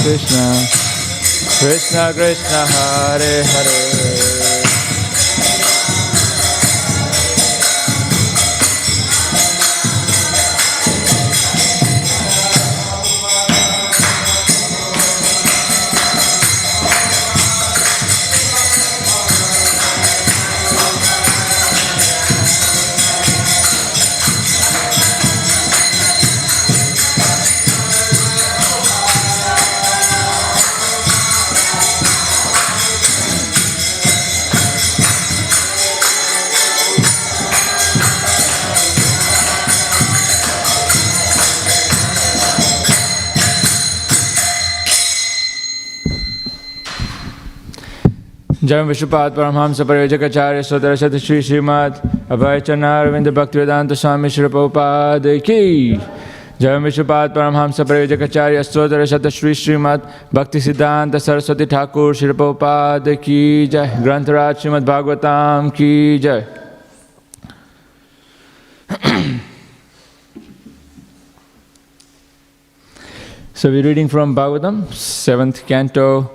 Krishna, Krishna Krishna Hare Hare. Jai Vishnupada Paramhamsa Parivajaka-acharya Sodarasata Shri Śrīmad Bhāgavatam Bhaktivedanta Swami Shri Prabhupada ki. Jai Vishnupada Paramhamsa Parivajaka-acharya Sodarasata Shri Śrīmad Bhaktivedanta Saraswati Thakur Shri Prabhupada ki. Jai Grantharaj Śrīmad Bhāgavatam ki. Jai. So we're reading from Bhagavatam, 7th canto,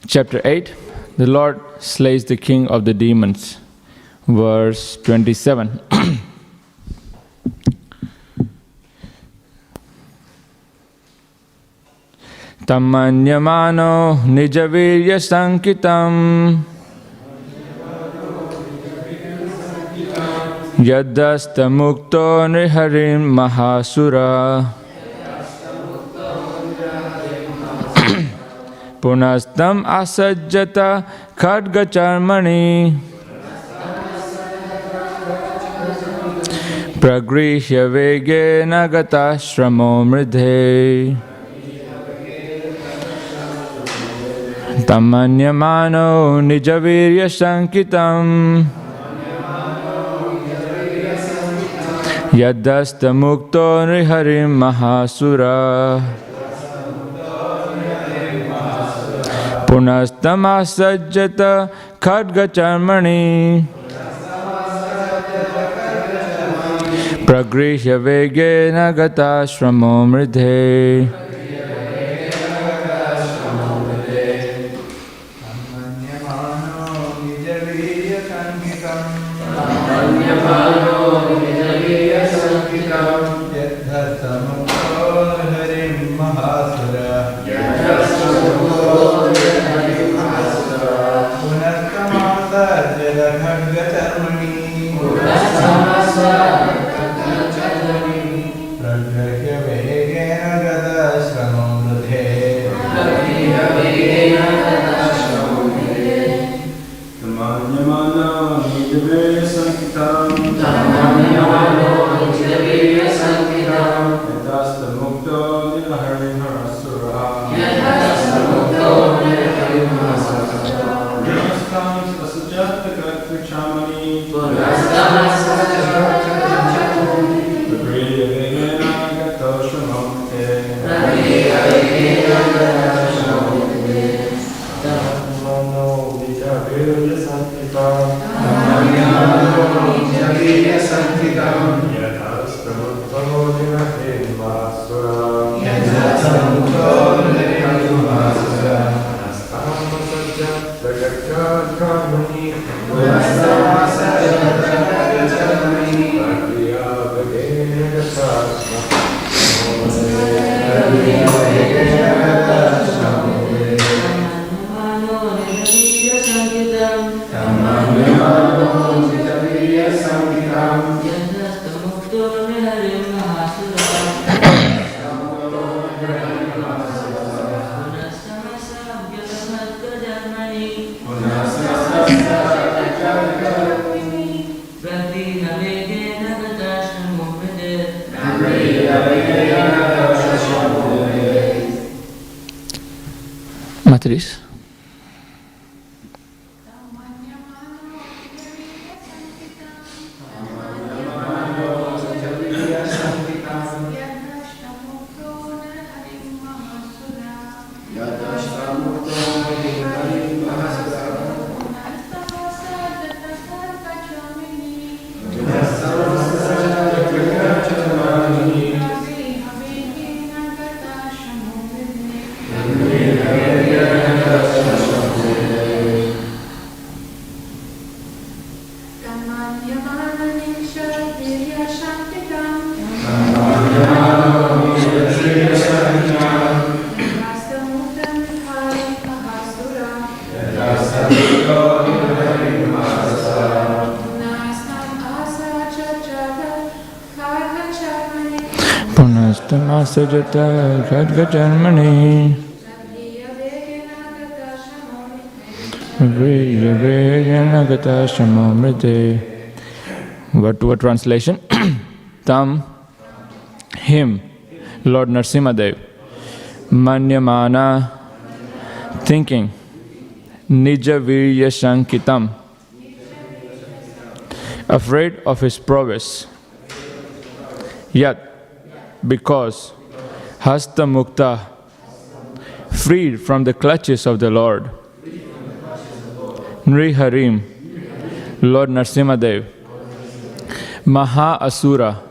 chapter 8. The Lord slays the king of the demons. Verse 27. Tamanyamano nijavirya sankitam yadasta mukto niharim mahasura Punastam asajjata khadga charmani pragrihya vegena gata shramo mridhe tamanyamano nijavirya sankitam yadasta mukto niharim mahasura Punastamasajjata khadga charmani pragrihya vegena gata shramo mridhe Matris. Punastamasajata khadgajarmani Vriyaveyanagata shamamrite. What to a translation? Tam, him, Lord Nrsimhadev, Manyamana, thinking, Nija Virya Shankitam, afraid of his prowess. Yet, because Hasta Mukta, freed from the clutches of the Lord, Nri Harim, Lord Nrsimhadev, Maha Asura,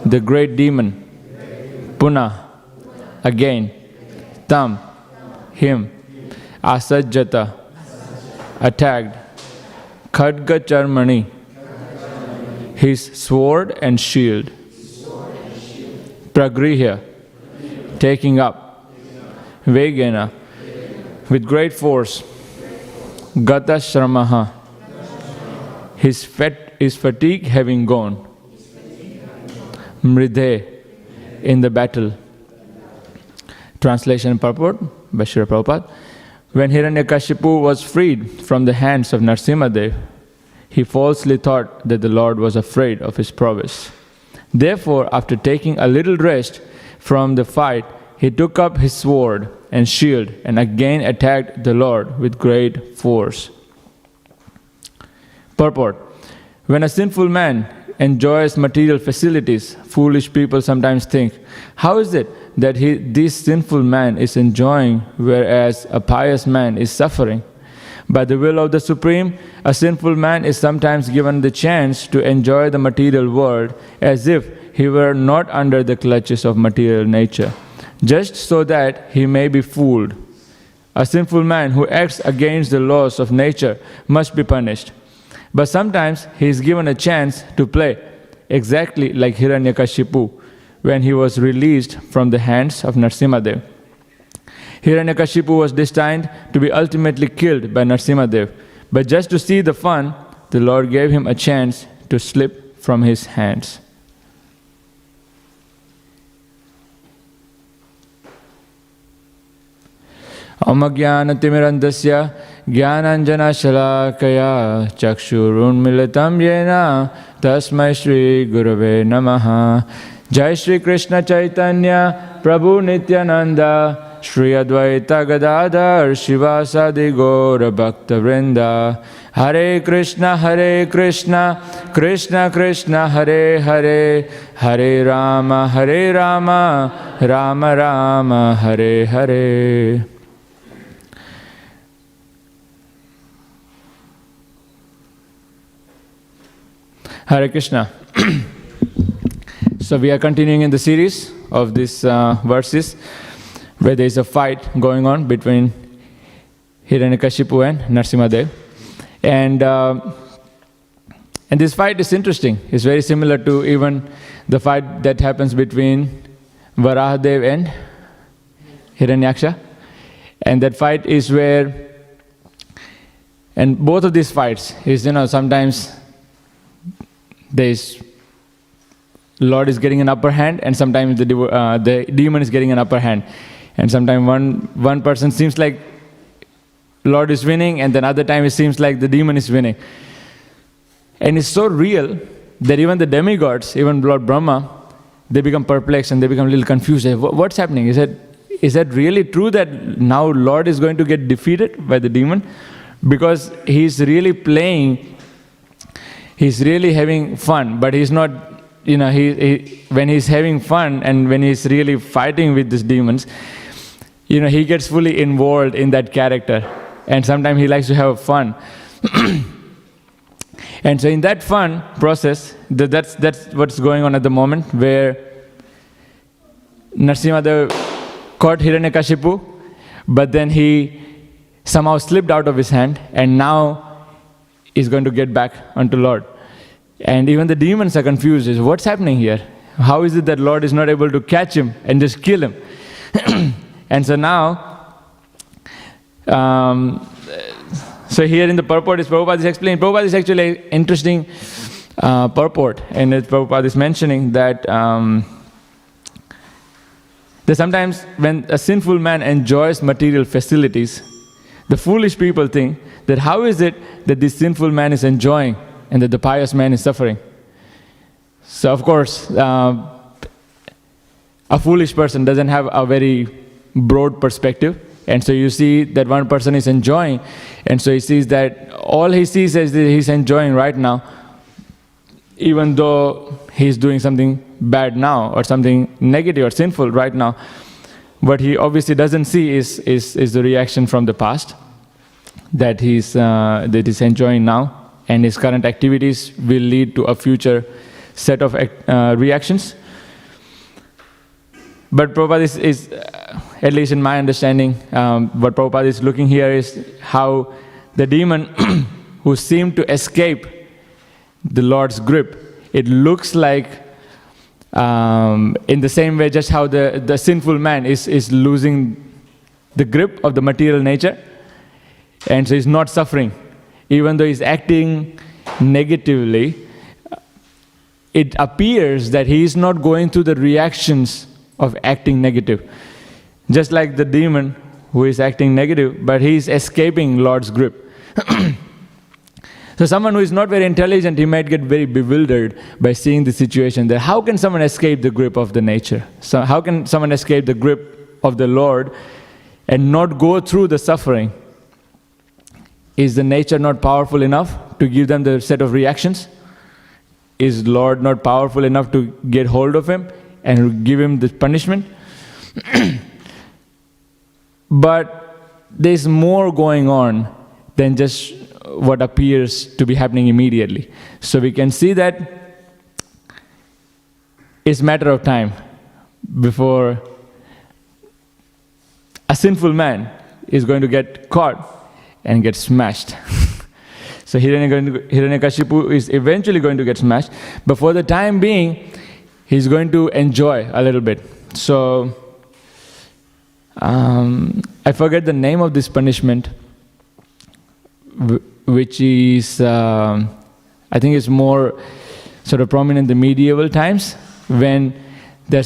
the great demon, Puna, again, Tam, him, Asajjata, attacked, Khadga Charmani, his sword and shield, Pragrihya, taking up, Vegena, with great force, Gata Shramaha, his fatigue having gone, Mridhe, in the battle. Translation and purport by Srila Prabhupada. When Hiranyakashipu was freed from the hands of Nrsimhadev, he falsely thought that the Lord was afraid of his prowess. Therefore, after taking a little rest from the fight, he took up his sword and shield and again attacked the Lord with great force. Purport. When a sinful man enjoys material facilities, foolish people sometimes think, how is it that this sinful man is enjoying, whereas a pious man is suffering? By the will of the Supreme, a sinful man is sometimes given the chance to enjoy the material world as if he were not under the clutches of material nature, just so that he may be fooled. A sinful man who acts against the laws of nature must be punished. But sometimes he is given a chance to play, exactly like Hiranyakashipu, when he was released from the hands of Nrsimhadev. Hiranyakashipu was destined to be ultimately killed by Nrsimhadev, but just to see the fun, the Lord gave him a chance to slip from his hands. Amagyanatimirandasya Jnananjana Shalakaya Chakshurunmilitam Yena Tasmai Shri Gurave Namaha. Jai Shri Krishna Chaitanya Prabhu Nityananda Shri Advaita Gadadhar Shivasadi Gaura Bhakta Vrinda. Hare Krishna Krishna Krishna Hare Hare, Hare Rama Rama Rama Hare Hare. Hare Krishna. So we are continuing in the series of these verses where there is a fight going on between Hiranyakashipu and Nrsimhadev. And this fight is interesting. It's very similar to even the fight that happens between Varahadev and Hiranyaksha. And that fight is where, and both of these fights is, sometimes Lord is getting an upper hand, and sometimes the demon is getting an upper hand. And sometimes one person seems like Lord is winning, and then other time it seems like the demon is winning. And it's so real that even the demigods, even Lord Brahma, they become perplexed and they become a little confused. What's happening? Is that really true that now Lord is going to get defeated by the demon? Because he's really playing, he's really having fun, but he's not, when he's having fun and when he's really fighting with these demons, he gets fully involved in that character. And sometimes he likes to have fun. And so in that fun process, that's what's going on at the moment, where Nrsimhadev caught Hiranyakashipu, but then he somehow slipped out of his hand, and now he's going to get back unto Lord. And even the demons are confused. What's happening here? How is it that Lord is not able to catch him and just kill him? And so now, so here in the purport, Prabhupada is explaining. Prabhupada is actually an interesting purport. And Prabhupada is mentioning that that sometimes when a sinful man enjoys material facilities, the foolish people think that how is it that this sinful man is enjoying and that the pious man is suffering? So of course, a foolish person doesn't have a very broad perspective. And so you see that one person is enjoying, and so he sees that all he sees is that he's enjoying right now, even though he's doing something bad now or something negative or sinful right now. What he obviously doesn't see is the reaction from the past that he's enjoying now, and his current activities will lead to a future set of reactions. But Prabhupada is at least in my understanding, what Prabhupada is looking here is how the demon who seemed to escape the Lord's grip, it looks like in the same way just how the sinful man is losing the grip of the material nature, and so he's not suffering. Even though he's acting negatively, it appears that he is not going through the reactions of acting negative. Just like the demon who is acting negative, but he is escaping Lord's grip. So someone who is not very intelligent, he might get very bewildered by seeing the situation that how can someone escape the grip of the nature? So how can someone escape the grip of the Lord and not go through the suffering? Is the nature not powerful enough to give them the set of reactions? Is Lord not powerful enough to get hold of him and give him the punishment? But there's more going on than just what appears to be happening immediately. So we can see that it's a matter of time before a sinful man is going to get caught and get smashed. So Hiranyakashipu is eventually going to get smashed, but for the time being, he's going to enjoy a little bit. So I forget the name of this punishment, which is, I think it's more sort of prominent in the medieval times, when there are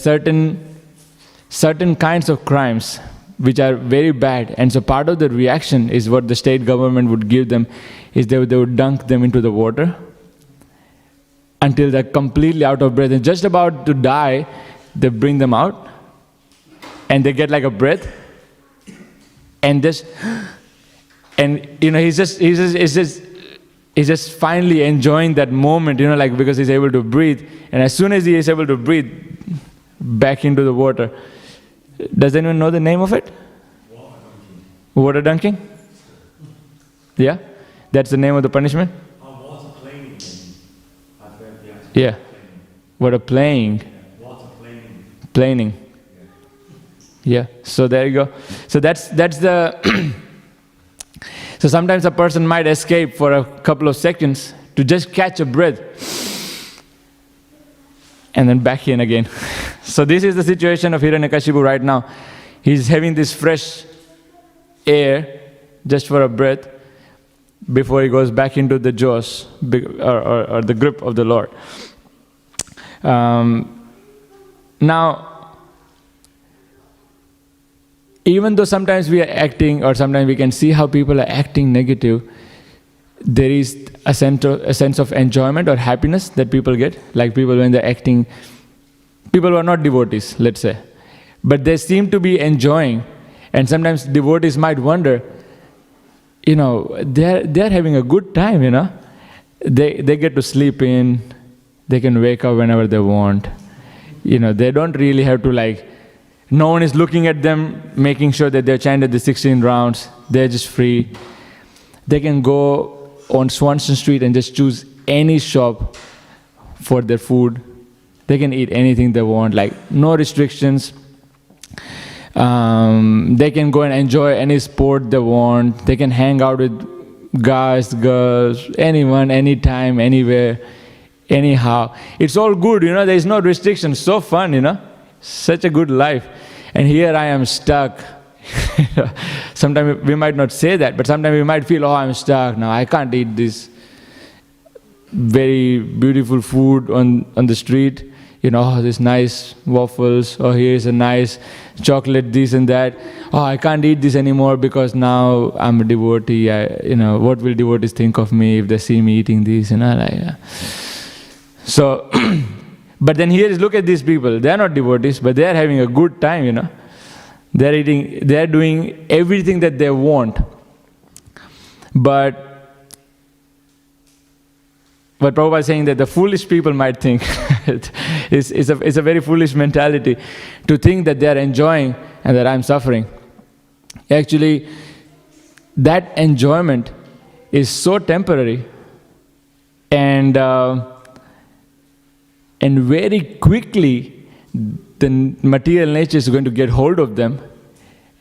certain kinds of crimes which are very bad, and so part of the reaction is what the state government would give them, is they would dunk them into the water until they're completely out of breath and just about to die. They bring them out and they get like a breath, and he's just finally enjoying that moment, like because he's able to breathe. And as soon as he is able to breathe back into the water, does anyone know the name of it? Water dunking? Yeah, that's the name of the punishment. Water planing. Yeah, water playing. Water planing. Planing. Yeah, so there you go. So that's the. So sometimes a person might escape for a couple of seconds to just catch a breath and then back in again. So this is the situation of Hiranyakashipu right now. He's having this fresh air just for a breath before he goes back into the jaws or the grip of the Lord. Now, even though sometimes we are acting, or sometimes we can see how people are acting negative, there is a sense of enjoyment or happiness that people get. Like people when they're acting, people who are not devotees, let's say, but they seem to be enjoying. And sometimes devotees might wonder, they're having a good time, They get to sleep in, they can wake up whenever they want. They don't really have to no one is looking at them, making sure that they're chanted the 16 rounds. They're just free. They can go on Swanson Street and just choose any shop for their food. They can eat anything they want, no restrictions. They can go and enjoy any sport they want. They can hang out with guys, girls, anyone, anytime, anywhere, anyhow. It's all good, there's no restrictions. So fun, Such a good life. And here I am stuck. Sometimes we might not say that, but sometimes we might feel, I'm stuck now. I can't eat this very beautiful food on the street. Oh, this nice waffles, or here's a nice chocolate, this and that. Oh, I can't eat this anymore because now I'm a devotee. What will devotees think of me if they see me eating this? So, but then here is, look at these people. They are not devotees, but they are having a good time. They're eating, they're doing everything that they want. But Prabhupada is saying that the foolish people might think, it's a very foolish mentality to think that they are enjoying and that I'm suffering. Actually, that enjoyment is so temporary, and very quickly the material nature is going to get hold of them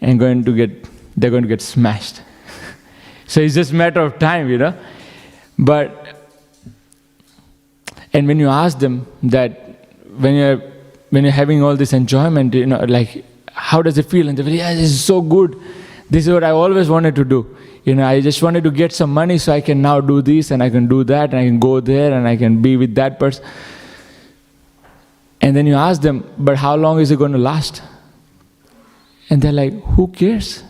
and they're going to get smashed. So it's just a matter of time, And when you ask them that when you're having all this enjoyment, like, how does it feel? And they say, yeah, this is so good. This is what I always wanted to do. I just wanted to get some money so I can now do this and I can do that and I can go there and I can be with that person. And then you ask them, but how long is it going to last? And they're like, who cares?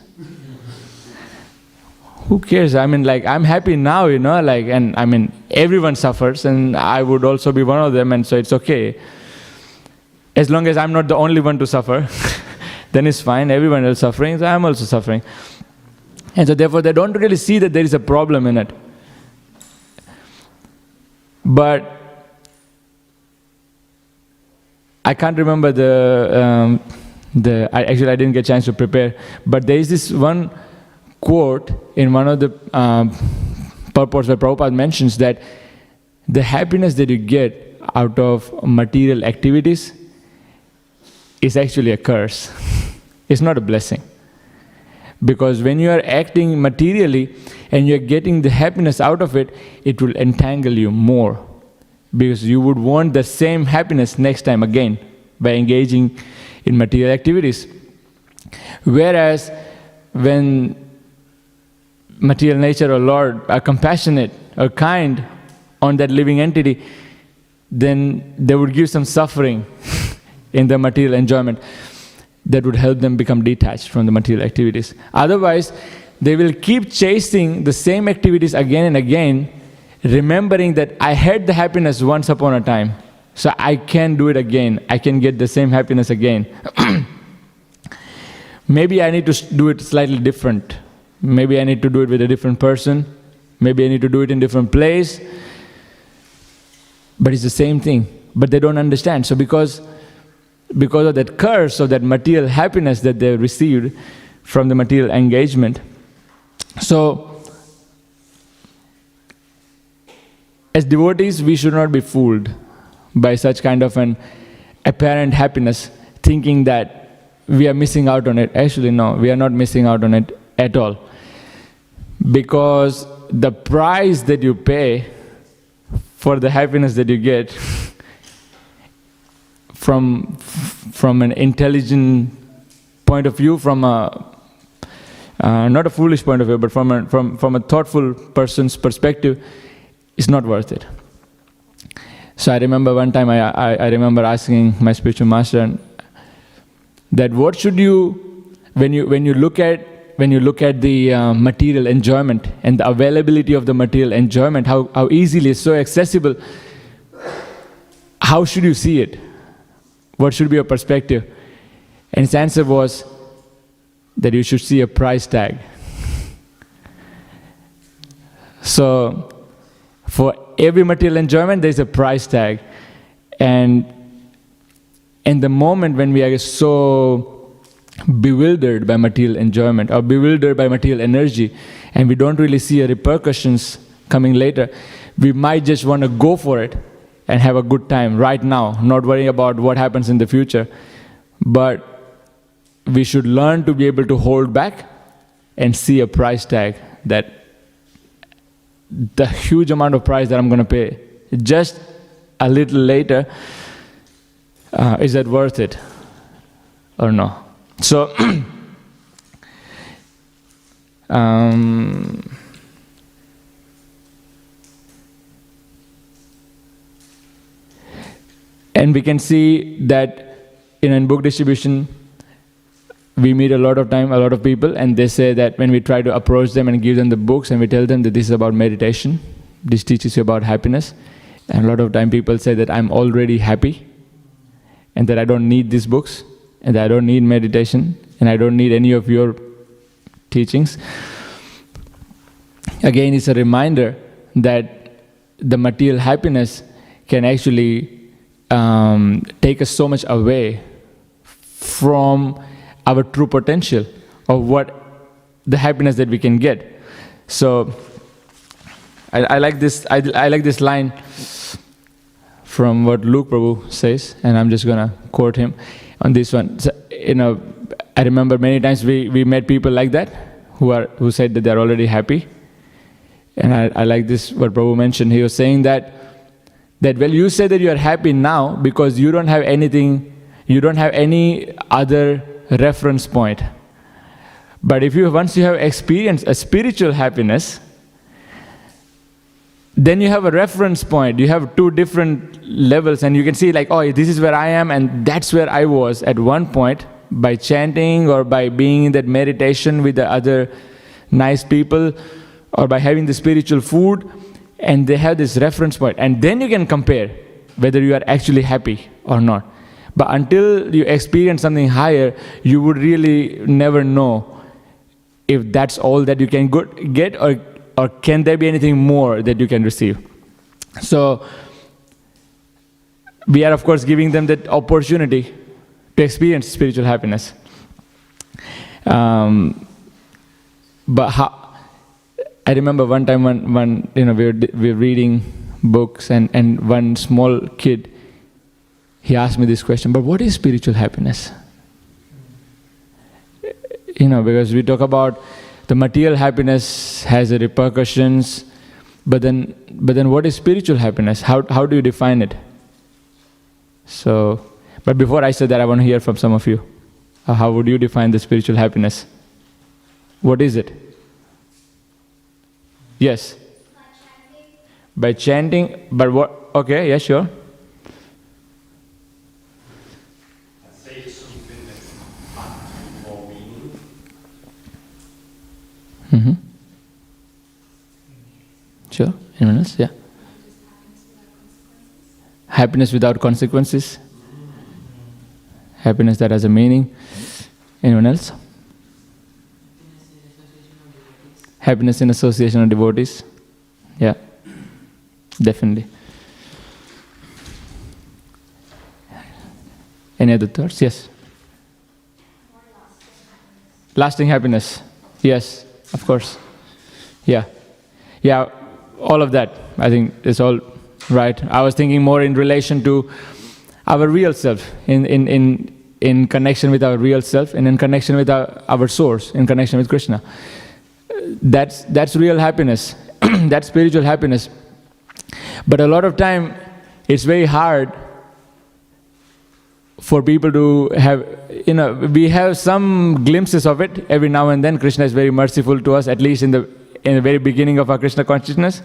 Who cares? I'm happy now, and everyone suffers, and I would also be one of them, and so it's okay. As long as I'm not the only one to suffer, then it's fine. Everyone else suffering, so I'm also suffering. And so therefore, they don't really see that there is a problem in it. But I can't remember I didn't get a chance to prepare, but there is this one quote in one of the purports where Prabhupada mentions that the happiness that you get out of material activities is actually a curse. It's not a blessing. Because when you are acting materially and you are getting the happiness out of it, it will entangle you more. Because you would want the same happiness next time again by engaging in material activities. Whereas when material nature or Lord are compassionate or kind on that living entity, then they would give some suffering in the material enjoyment that would help them become detached from the material activities. Otherwise, they will keep chasing the same activities again and again, remembering that I had the happiness once upon a time, so I can do it again. I can get the same happiness again. Maybe I need to do it slightly different. Maybe I need to do it with a different person. Maybe I need to do it in a different place. But it's the same thing. But they don't understand. So because of that curse of that material happiness that they received from the material engagement. So, as devotees, we should not be fooled by such kind of an apparent happiness, thinking that we are missing out on it. Actually, no, we are not missing out on it at all. Because the price that you pay for the happiness that you get from an intelligent point of view, from a not a foolish point of view, but from a thoughtful person's perspective, is not worth it. So I remember one time I remember asking my spiritual master that what should you, when you look at the material enjoyment and the availability of the material enjoyment, how easily it's so accessible, how should you see it? What should be your perspective? And his answer was that you should see a price tag. So for every material enjoyment, there's a price tag. And in the moment when we are so bewildered by material enjoyment or bewildered by material energy, and we don't really see repercussions coming later, we might just want to go for it and have a good time right now, not worrying about what happens in the future. But we should learn to be able to hold back and see a price tag, that the huge amount of price that I'm going to pay just a little later, is that worth it or no? So, And we can see that in book distribution, we meet a lot of people, and they say that when we try to approach them and give them the books and we tell them that this is about meditation, this teaches you about happiness, and a lot of time people say that I'm already happy and that I don't need these books and that I don't need meditation and I don't need any of your teachings. Again, it's a reminder that the material happiness can actually take us so much away from our true potential of what the happiness that we can get. So I like this. I like this line from what Luke Prabhu says, and I'm just gonna quote him on this one. So, I remember many times we met people like that who said that they're already happy, and I like this what Prabhu mentioned. He was saying that well, you say that you are happy now because you don't have anything, you don't have any other reference point. But once you have experienced a spiritual happiness, then you have a reference point. You have two different levels, and you can see like, oh, this is where I am, and that's where I was at one point by chanting or by being in that meditation with the other nice people or by having the spiritual food, and they have this reference point. And then you can compare whether you are actually happy or not. But until you experience something higher, you would really never know if that's all that you can get or can there be anything more that you can receive. So we are, of course, giving them that opportunity to experience spiritual happiness. But I remember one time when we were reading books and one small kid, he asked me this question, but what is spiritual happiness? Because we talk about the material happiness has the repercussions, but then what is spiritual happiness? How do you define it? So, but before I say that, I want to hear from some of you. How would you define the spiritual happiness? What is it? Yes. By chanting. But what? Okay, yeah, sure. I'd say it's something that's act more meaning. Mm-hmm. Sure. Anyone else? Yeah. Happiness without consequences. Happiness that has a meaning. Anyone else? Happiness in association of devotees. Yeah, definitely. Any other thoughts? Yes. Lasting happiness. Yes, of course. Yeah. Yeah, all of that. I think it's all right. I was thinking more in relation to our real self, in connection with our real self, and in connection with our source, in connection with Krishna. That's real happiness. That's spiritual happiness. But a lot of time, it's very hard for people to have, we have some glimpses of it every now and then. Krishna is very merciful to us, at least in the very beginning of our Krishna consciousness,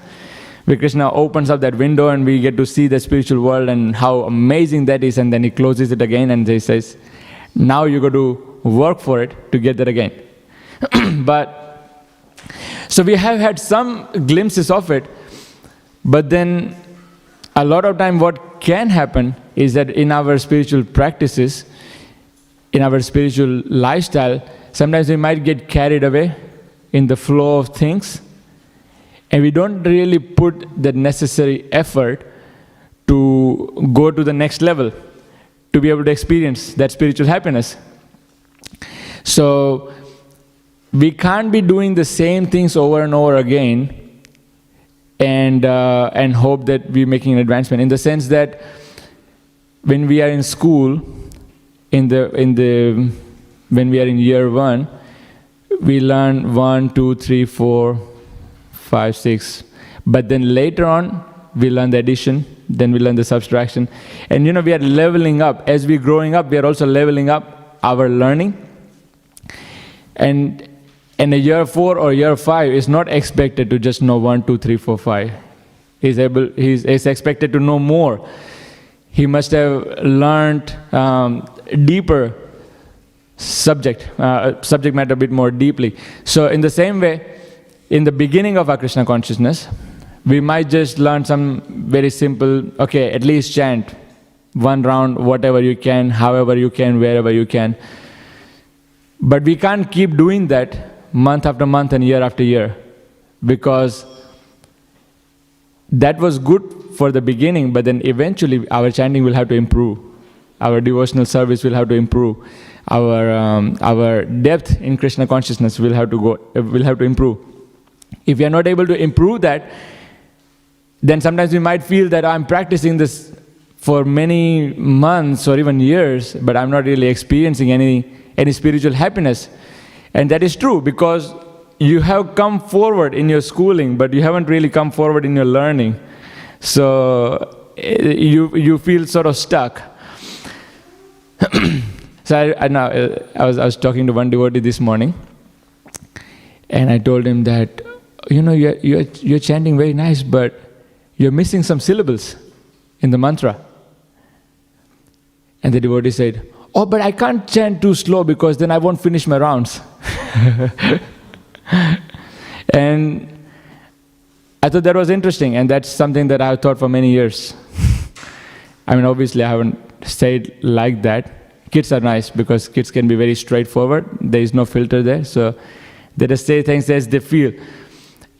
where Krishna opens up that window and we get to see the spiritual world and how amazing that is, and then he closes it again and he says, now you got to work for it to get that again. So we have had some glimpses of it, but then a lot of time what can happen is that in our spiritual practices, in our spiritual lifestyle, sometimes we might get carried away in the flow of things, and we don't really put the necessary effort to go to the next level, to be able to experience that spiritual happiness. So we can't be doing the same things over and over again and hope that we're making an advancement. In the sense that when we are in school, when we are in year 1, we learn 1, 2, 3, 4, 5, 6. But then later on, we learn the addition, then we learn the subtraction. And we are leveling up. As we're growing up, we are also leveling up our learning. And in a year 4 or year 5 is not expected to just know 1, 2, 3, 4, 5. He's expected to know more. he must have learned deeper subject matter a bit more deeply. So in the same way, in the beginning of our Krishna consciousness, we might just learn some very simple, okay, at least chant one round, whatever you can, however you can, wherever you can. But we can't keep doing that month after month and year after year, because that was good for the beginning, but then eventually our chanting will have to improve. Our devotional service will have to improve. Our depth in Krishna consciousness will have to improve. If we are not able to improve that, then sometimes we might feel that I'm practicing this for many months or even years, but I'm not really experiencing any spiritual happiness. And that is true, because you have come forward in your schooling, but you haven't really come forward in your learning. So you feel sort of stuck. So I was talking to one devotee this morning, and I told him that, you're chanting very nice, but you're missing some syllables in the mantra. And the devotee said, oh, but I can't chant too slow because then I won't finish my rounds. And I thought that was interesting, and that's something that I've thought for many years. I mean, obviously I haven't said like that. Kids are nice because kids can be very straightforward. There is no filter there, so they just say things as they feel.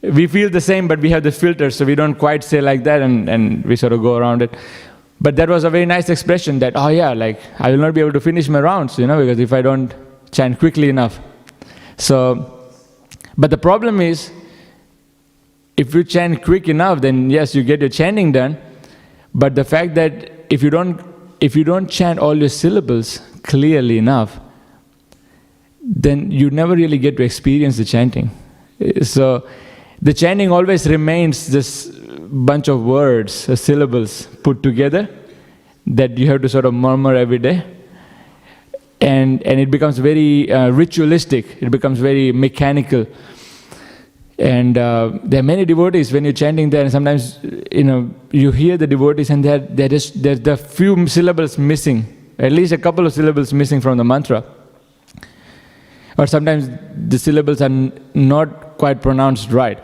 We feel the same, but we have the filter, so we don't quite say like that, and we sort of go around it. But that was a very nice expression that, oh yeah, like I will not be able to finish my rounds, because if I don't chant quickly enough. So, but the problem is, if you chant quick enough, then yes, you get your chanting done. But the fact that if you don't chant all your syllables clearly enough, then you never really get to experience the chanting. So the chanting always remains this bunch of words, syllables put together that you have to sort of murmur every day. And it becomes very ritualistic, it becomes very mechanical. And there are many devotees when you're chanting there, and sometimes you hear the devotees and there's the few syllables missing, at least a couple of syllables missing from the mantra. Or sometimes the syllables are not quite pronounced right.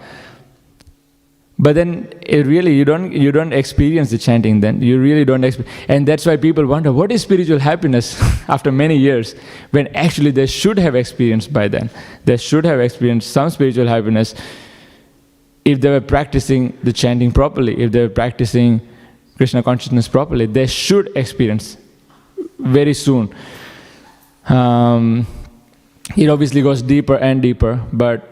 But then you don't experience the chanting then. You really don't experience. And that's why people wonder, what is spiritual happiness after many years, when actually they should have experienced by then. They should have experienced some spiritual happiness if they were practicing the chanting properly, if they were practicing Krishna consciousness properly. They should experience very soon. It obviously goes deeper and deeper, but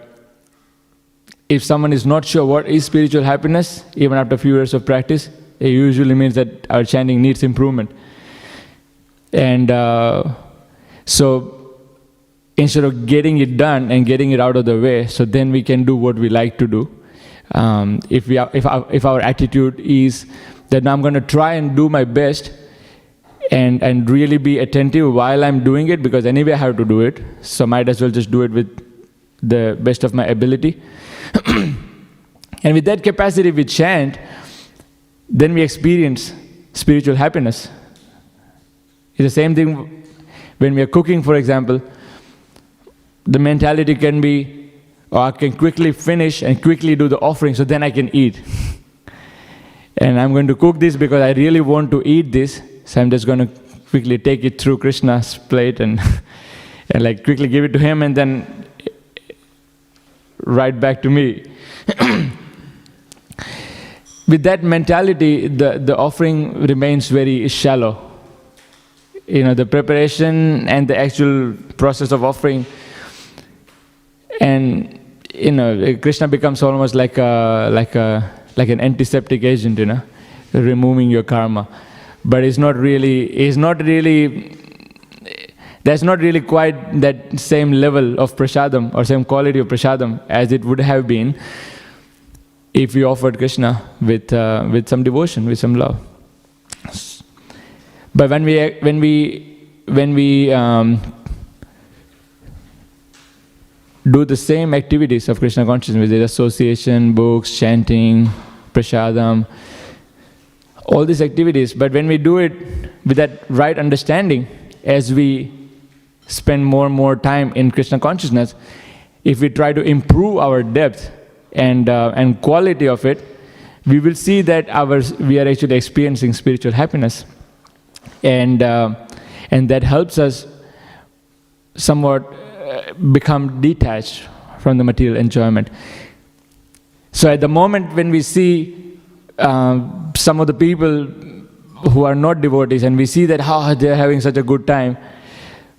if someone is not sure what is spiritual happiness, even after a few years of practice, it usually means that our chanting needs improvement. And so instead of getting it done and getting it out of the way, so then we can do what we like to do. If our attitude is that I'm going to try and do my best and really be attentive while I'm doing it, because anyway I have to do it, so might as well just do it with the best of my ability. And with that capacity we chant, then we experience spiritual happiness. It's the same thing when we are cooking, for example. The mentality can be, I can quickly finish and quickly do the offering so then I can eat. And I'm going to cook this because I really want to eat this, so I'm just going to quickly take it through Krishna's plate and like quickly give it to him and then right back to me. With that mentality, the offering remains very shallow. The preparation and the actual process of offering, and Krishna becomes almost like an antiseptic agent, removing your karma. But there's not really quite that same level of prasadam or same quality of prasadam as it would have been if we offered Krishna with some devotion, with some love. But when we do the same activities of Krishna consciousness, with association, books, chanting, prasadam, all these activities. But when we do it with that right understanding, as we spend more and more time in Krishna consciousness, if we try to improve our depth and quality of it, we will see that we are actually experiencing spiritual happiness, and that helps us somewhat become detached from the material enjoyment. So at the moment when we see some of the people who are not devotees, and we see that they're having such a good time,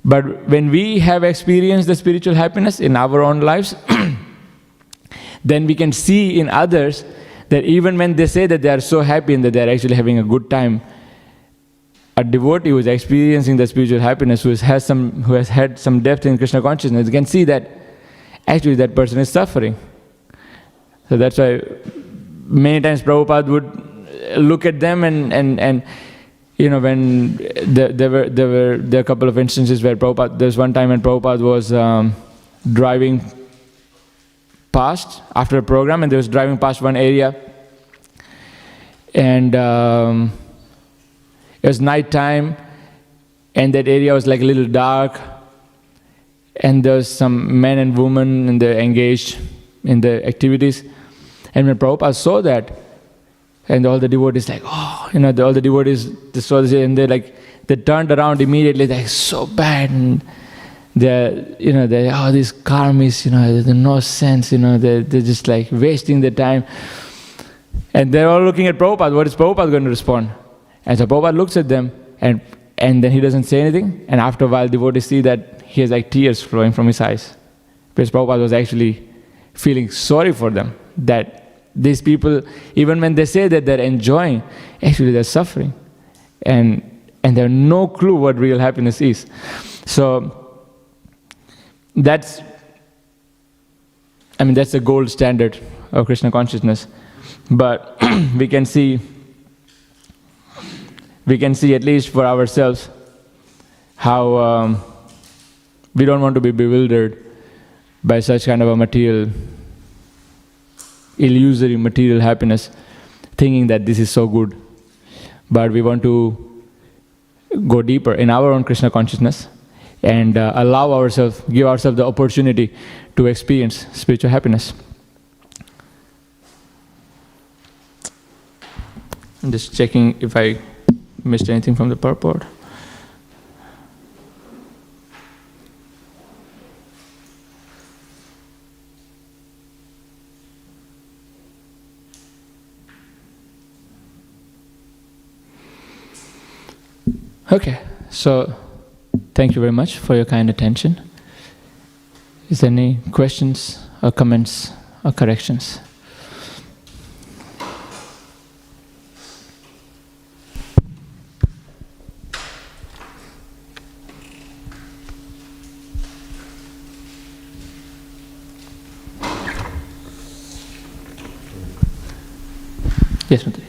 but when we have experienced the spiritual happiness in our own lives, then we can see in others that even when they say that they are so happy and that they are actually having a good time, a devotee who is experiencing the spiritual happiness, who has had some depth in Krishna consciousness, can see that actually that person is suffering. So that's why many times Prabhupada would look at them and when there were a couple of instances where there's one time when Prabhupada was driving past after a program, and they was driving past one area, and it was night time, and that area was like a little dark, and there was some men and women, and they're engaged in the activities. And when Prabhupada saw that, and all the devotees all the devotees, they saw this, and they turned around immediately, like, so bad, and they're these karmis, there's no sense, they're just like wasting their time. And they're all looking at Prabhupada, what is Prabhupada going to respond? And so Prabhupada looks at them, and then he doesn't say anything, and after a while devotees see that he has like tears flowing from his eyes, because Prabhupada was actually feeling sorry for them, that these people, even when they say that they're enjoying, actually they're suffering, and they have no clue what real happiness is. So that's the gold standard of Krishna consciousness. But we can see at least for ourselves how we don't want to be bewildered by such kind of a illusory material happiness, thinking that this is so good. But we want to go deeper in our own Krishna consciousness and give ourselves the opportunity to experience spiritual happiness. I'm just checking if I missed anything from the purport. Okay, so thank you very much for your kind attention. Is there any questions or comments or corrections? Yes, Mati.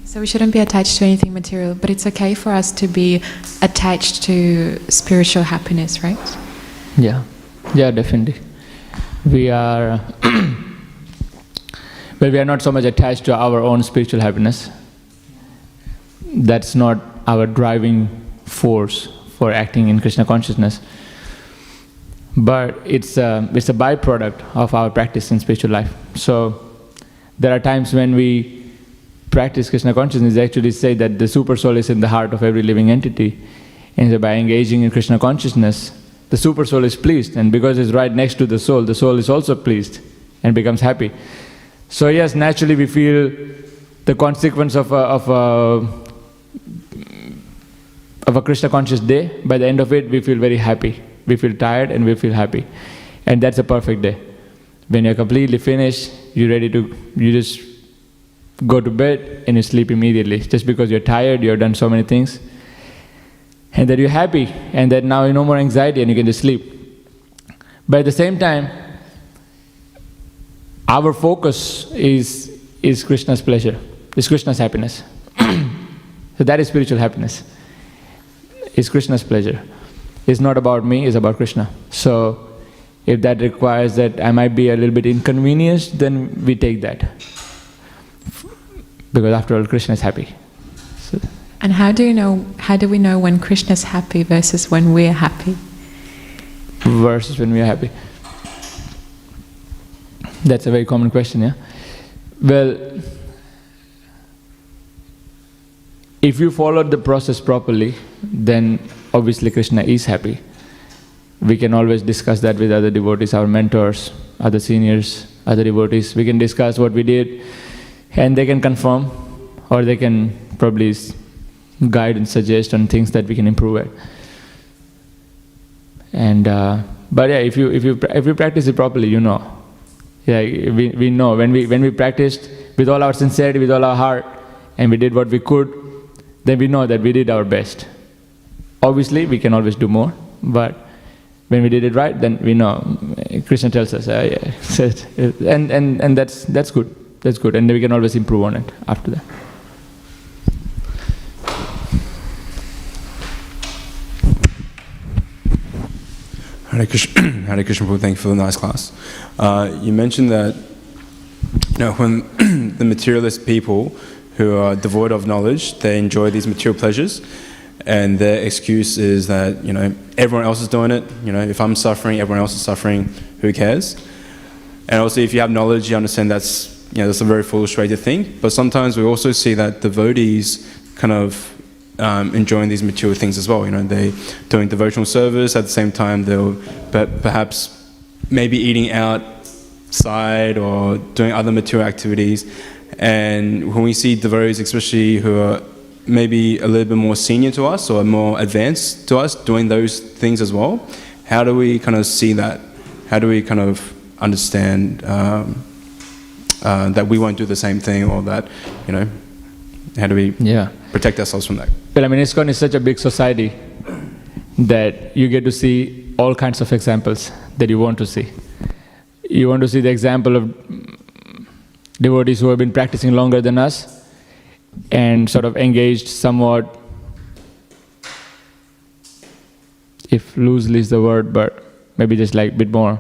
So we shouldn't be attached to anything material, but it's okay for us to be attached to spiritual happiness, right? Yeah, definitely. We are, well, we are not so much attached to our own spiritual happiness. That's not our driving force for acting in Krishna consciousness. But it's a byproduct of our practice in spiritual life. So there are times when we practice Krishna consciousness, they actually say that the super soul is in the heart of every living entity. And so by engaging in Krishna consciousness, the super soul is pleased, and because it's right next to the soul is also pleased and becomes happy. So yes, naturally we feel the consequence of a Krishna conscious day. By the end of it, we feel very happy. We feel tired and we feel happy. And that's a perfect day. When you're completely finished, you just go to bed and you sleep immediately. Just because you're tired, you've done so many things. And that you're happy, and that now you no more anxiety and you can just sleep. But at the same time, our focus is Krishna's pleasure, is Krishna's happiness. So that is spiritual happiness. It's Krishna's pleasure. It's not about me, it's about Krishna. So if that requires that I might be a little bit inconvenienced, then we take that. Because after all, Krishna is happy. So, And how do we know when Krishna's happy versus when we're happy? versus when we are happy. That's a very common question, yeah? Well, if you followed the process properly, then obviously Krishna is happy. We can always discuss that with other devotees, our mentors, other seniors, other devotees. We can discuss what we did, and they can confirm, or they can probably guide and suggest on things that we can improve at. And but yeah, if you practice it properly, you know. Yeah, we know when we practiced with all our sincerity, with all our heart, and we did what we could, then we know that we did our best. Obviously, we can always do more, but when we did it right, then we know. Krishna tells us, yeah, and that's good. That's good, and then we can always improve on it after that. Hare Krishna, Hare Krishna, Prabhu, thank you for the nice class. You mentioned that when the materialist people who are devoid of knowledge, they enjoy these material pleasures, and their excuse is that everyone else is doing it. If I'm suffering, everyone else is suffering. Who cares? And also, if you have knowledge, you understand that's a very foolish way to think. But sometimes we also see that devotees kind of enjoying these material things as well. They doing devotional service, at the same time they'll perhaps maybe eating outside or doing other material activities. And when we see devotees, especially who are maybe a little bit more senior to us or more advanced to us, doing those things as well, how do we kind of see that? How do we kind of understand that we won't do the same thing, or that, how do we protect ourselves from that? Well, ISKCON is such a big society that you get to see all kinds of examples that you want to see. You want to see the example of devotees who have been practicing longer than us and sort of engaged somewhat, if loosely is the word, but maybe just like bit more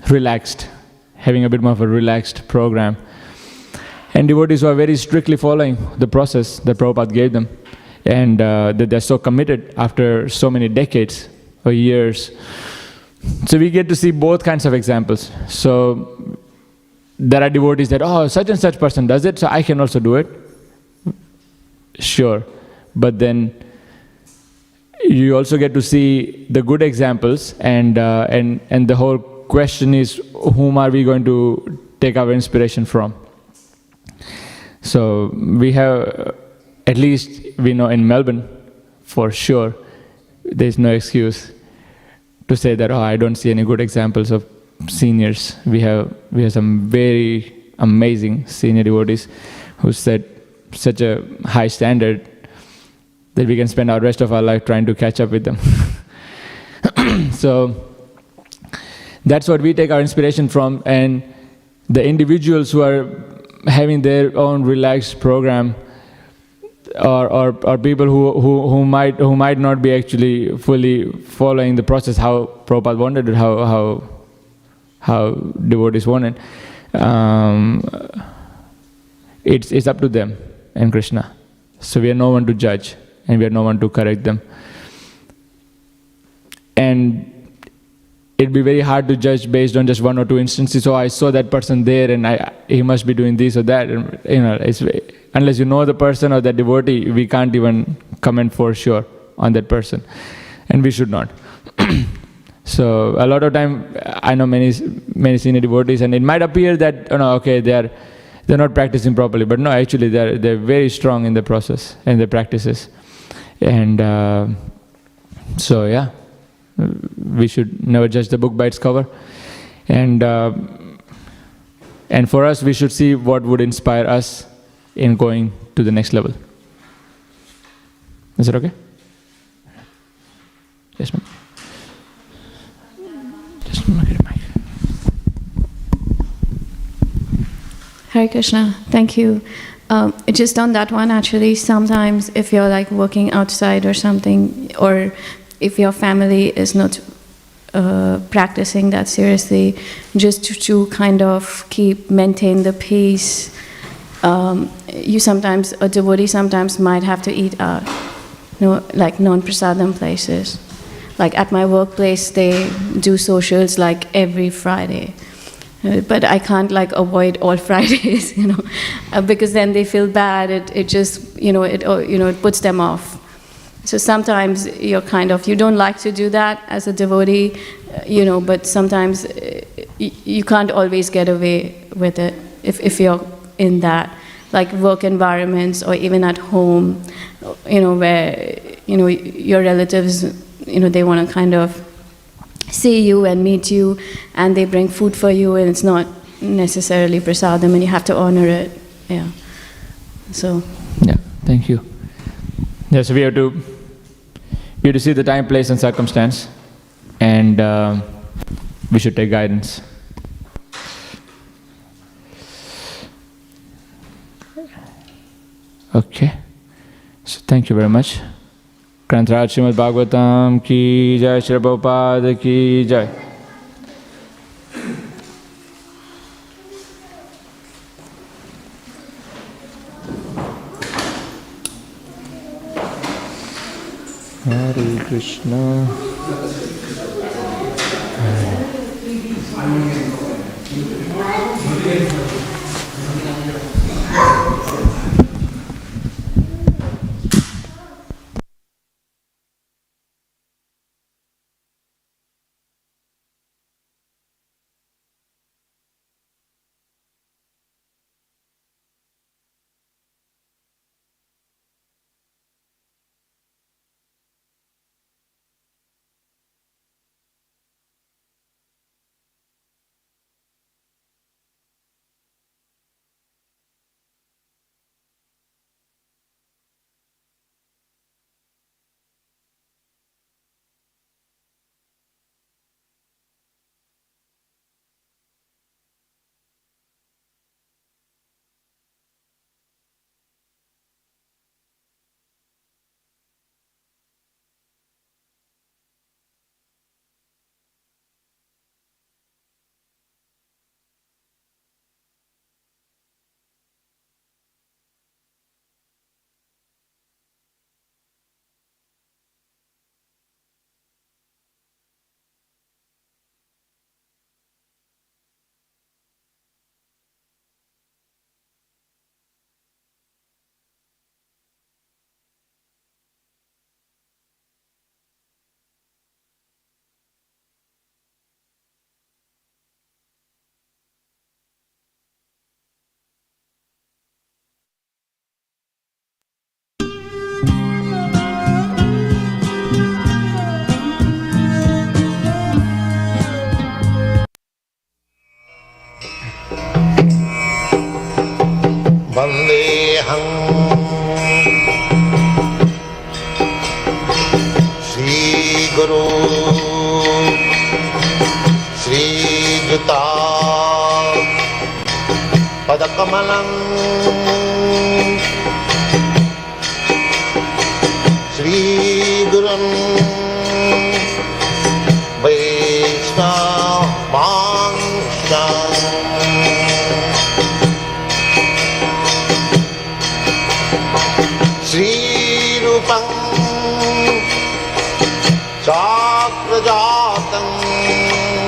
relaxed, having a bit more of a relaxed program. And devotees who are very strictly following the process that Prabhupada gave them, and that they're so committed after so many decades or years. So we get to see both kinds of examples. So there are devotees that, such and such person does it, so I can also do it. Sure. But then you also get to see the good examples, and the whole question is, whom are we going to take our inspiration from? So we have, at least we know in Melbourne, for sure, there's no excuse to say that, I don't see any good examples of seniors. We have some very amazing senior devotees who set such a high standard that we can spend our rest of our life trying to catch up with them. So that's what we take our inspiration from, and the individuals who are having their own relaxed program, or people who might not be actually fully following the process how Prabhupada wanted it, how devotees wanted. It's up to them and Krishna. So we are no one to judge, and we are no one to correct them. And it'd be very hard to judge based on just one or two instances. So I saw that person there, and he must be doing this or that. And, unless you know the person or the devotee, we can't even comment for sure on that person, and we should not. So a lot of time, I know many senior devotees, and it might appear that they're not practicing properly, but no, actually they're very strong in the process and the practices, and so yeah. We should never judge the book by its cover, and for us, we should see what would inspire us in going to the next level. Is that okay? Yes, ma'am. Just get a mic. Hare Krishna, thank you. Just on that one, actually, sometimes if you're like working outside or something, or if your family is not practicing that seriously, just to kind of maintain the peace. A devotee sometimes might have to eat out, like non-prasadam places. Like at my workplace, they do socials like every Friday. But I can't like avoid all Fridays, because then they feel bad. It just, it puts them off. So sometimes you don't like to do that as a devotee, but sometimes you can't always get away with it if you're in that, like work environments or even at home, where, your relatives, they want to kind of see you and meet you, and they bring food for you, and it's not necessarily prasadam, and you have to honor it. Yeah. So. Yeah. Thank you. Yeah. So we have to see the time, place, and circumstance, and we should take guidance. Okay. So thank you very much. Śrīmad Bhāgavatam ki jai, Śrīla Prabhupada ki jai. Hare Krishna. Vandeham Shri Guru Shri Juta Padakamalam Shri Gurun Vaishnavansha Shri Rupam